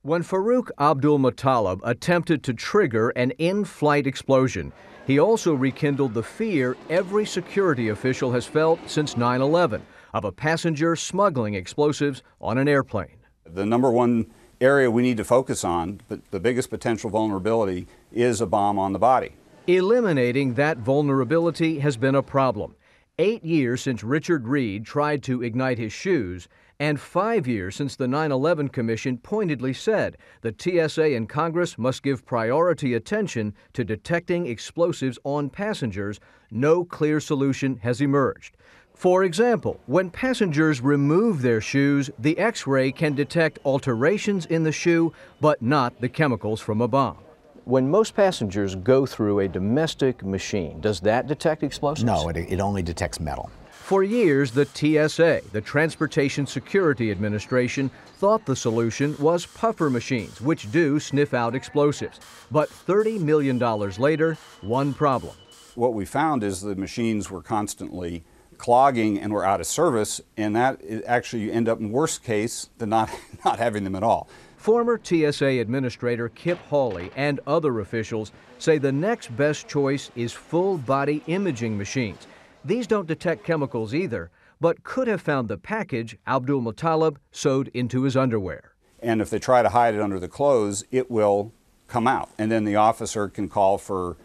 When Farouk Abdulmutallab attempted to trigger an in-flight explosion, he also rekindled the fear every security official has felt since 9/11 of a passenger smuggling explosives on an airplane. The number one area we need to focus on, but the biggest potential vulnerability, is a bomb on the body. Eliminating that vulnerability has been a problem. 8 years since Richard Reed tried to ignite his shoes, and 5 years since the 9/11 Commission pointedly said the TSA and Congress must give priority attention to detecting explosives on passengers, no clear solution has emerged. For example, when passengers remove their shoes, the X-ray can detect alterations in the shoe, but not the chemicals from a bomb. When most passengers go through a domestic machine, does that detect explosives? No, it only detects metal. For years, the TSA, the Transportation Security Administration, thought the solution was puffer machines, which do sniff out explosives. But $30 million later, one problem. What we found is the machines were constantly clogging and were out of service, and that actually you end up in worst case than not having them at all. Former TSA Administrator Kip Hawley and other officials say the next best choice is full-body imaging machines. These don't detect chemicals either, but could have found the package Abdulmutallab sewed into his underwear. And if they try to hide it under the clothes, it will come out, and then the officer can call for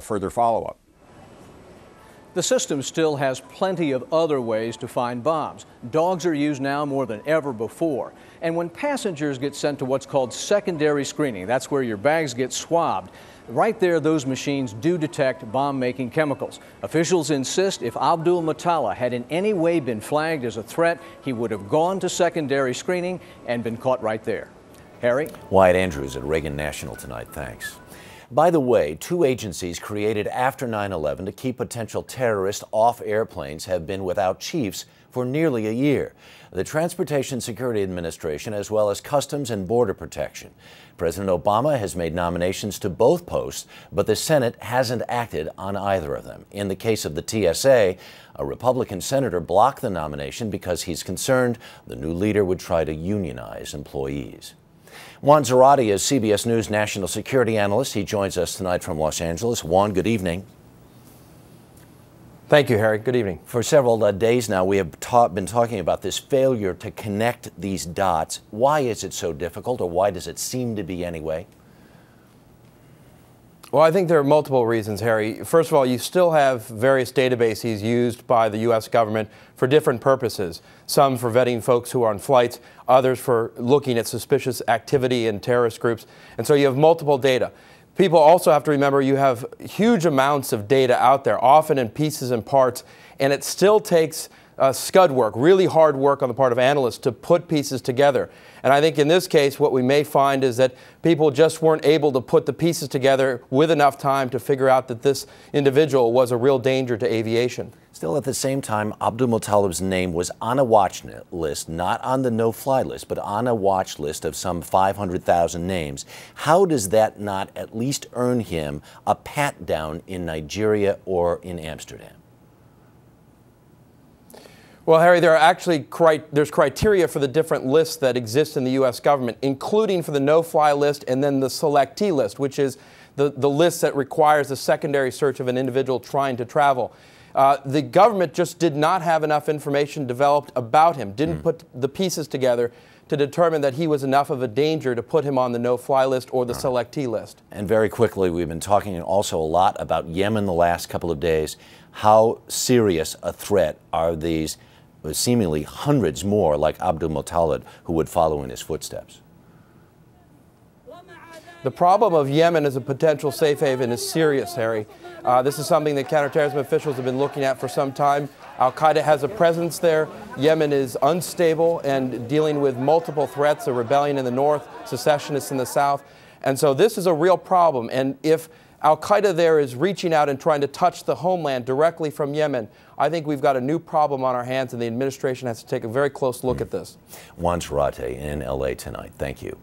further follow-up. The system still has plenty of other ways to find bombs. Dogs are used now more than ever before. And when passengers get sent to what's called secondary screening, that's where your bags get swabbed, right there those machines do detect bomb-making chemicals. Officials insist if Abdulmutallab had in any way been flagged as a threat, he would have gone to secondary screening and been caught right there. Harry? Wyatt Andrews at Reagan National tonight. Thanks. By the way, two agencies created after 9/11 to keep potential terrorists off airplanes have been without chiefs for nearly a year. The Transportation Security Administration, as well as Customs and Border Protection. President Obama has made nominations to both posts, but the Senate hasn't acted on either of them. In the case of the TSA, a Republican senator blocked the nomination because he's concerned the new leader would try to unionize employees. Juan Zarate is CBS News national security analyst. He joins us tonight from Los Angeles. Juan, good evening. Thank you, Harry. Good evening. For several days now, we have been talking about this failure to connect these dots. Why is it so difficult, or why does it seem to be anyway? Well, I think there are multiple reasons, Harry. First of all, you still have various databases used by the U.S. government for different purposes. Some for vetting folks who are on flights, others for looking at suspicious activity in terrorist groups. And so you have multiple data. People also have to remember you have huge amounts of data out there, often in pieces and parts, and it still takes scud work, really hard work on the part of analysts to put pieces together. And I think in this case, what we may find is that people just weren't able to put the pieces together with enough time to figure out that this individual was a real danger to aviation. Still, at the same time, Abdulmutallab's name was on a watch list, not on the no-fly list, but on a watch list of some 500,000 names. How does that not at least earn him a pat-down in Nigeria or in Amsterdam? Well, Harry, there are actually there's criteria for the different lists that exist in the U.S. government, including for the no-fly list and then the selectee list, which is the list that requires the secondary search of an individual trying to travel. The government just did not have enough information developed about him, didn't put the pieces together to determine that he was enough of a danger to put him on the no-fly list or the selectee list. And very quickly, we've been talking also a lot about Yemen the last couple of days. How serious a threat are these seemingly hundreds more like Abdulmutallab who would follow in his footsteps? The problem of Yemen as a potential safe haven is serious, Harry. This is something that counterterrorism officials have been looking at for some time. Al-Qaeda has a presence there. Yemen is unstable and dealing with multiple threats, a rebellion in the north, secessionists in the south. And so this is a real problem. And if Al-Qaeda there is reaching out and trying to touch the homeland directly from Yemen, I think we've got a new problem on our hands, and the administration has to take a very close look at this. Juan Zarate in L.A. tonight. Thank you.